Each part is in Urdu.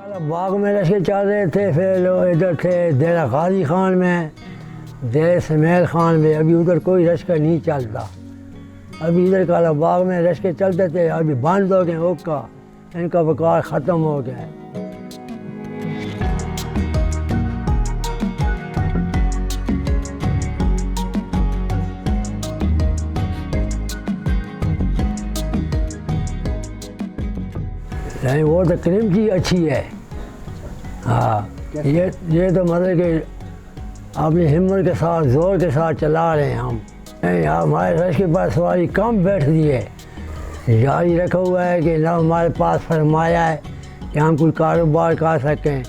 باغ میں رشے چل رہے تھے، پھر ادھر تھے ڈیرہ غازی خان میں، ڈیرہ اسماعیل خان میں، ابھی ادھر کوئی رشکہ نہیں چلتا۔ ابھی ادھر کالا باغ میں رشکے چلتے تھے، ابھی بند ہو گئے، اوکا ان کا وقار ختم ہو گیا ہے۔ وہ تو کرمچی اچھی ہے، ہاں یہ تو مطلب کہ اپنی ہمت کے ساتھ زور کے ساتھ چلا رہے ہیں ہم۔ ہمارے رش کے پاس سواری کم بیٹھتی ہے، جاری رکھا ہوا ہے کہ نہ ہمارے پاس فرمایا ہے کہ ہم کوئی کاروبار کر سکیں،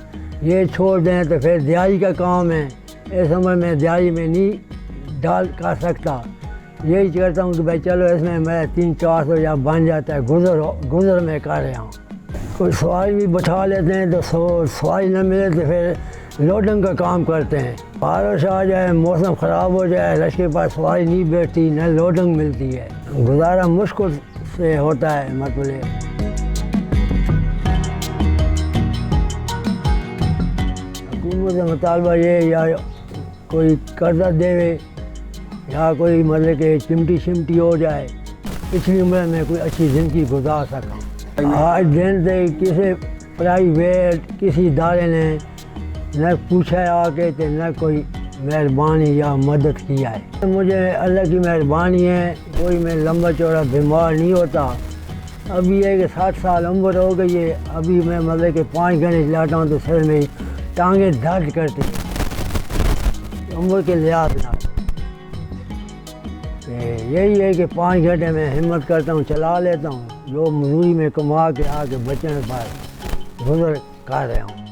یہ چھوڑ دیں تو پھر دیہی کا کام ہے، اس عمر میں دیہی میں نہیں ڈال کر سکتا۔ یہی کرتا ہوں کہ بھائی چلو اس میں میرا 300-400 یا بن جاتا ہے، گزر میں کر رہا ہوں۔ کوئی سواری بھی بٹھا لیتے ہیں تو سواری نہ ملے تو پھر لوڈنگ کا کام کرتے ہیں۔ بارش آ جائے، موسم خراب ہو جائے، رش کے پاس سواری نہیں بیٹھتی، نہ لوڈنگ ملتی ہے، گزارا مشکل سے ہوتا ہے۔ مطلب حکومت کا مطالبہ یہ یا کوئی قرضہ دے یا کوئی مطلب کہ چمٹی ہو جائے، پچھلی عمر میں کوئی اچھی زندگی گزار سکا۔ آج دن سے کسی پرائیویٹ کسی ادارے نے نہ پوچھا آ کے کہ نہ کوئی مہربانی یا مدد کیا ہے۔ مجھے اللہ کی مہربانی ہے، کوئی میں لمبا چوڑا بیمار نہیں ہوتا۔ ابھی ہے کہ 60 سال عمر ہو گئی ہے، ابھی میں مطلب کہ 5 گھنٹے چلاتا ہوں تو سر میں ٹانگیں درد کرتی ہیں عمر کے لحاظ نہ۔ یہی ہے کہ 5 گھنٹے میں ہمت کرتا ہوں، چلا لیتا ہوں، جو مزدوری میں کما کے آ کے بچنے پر گزر کر رہا ہوں۔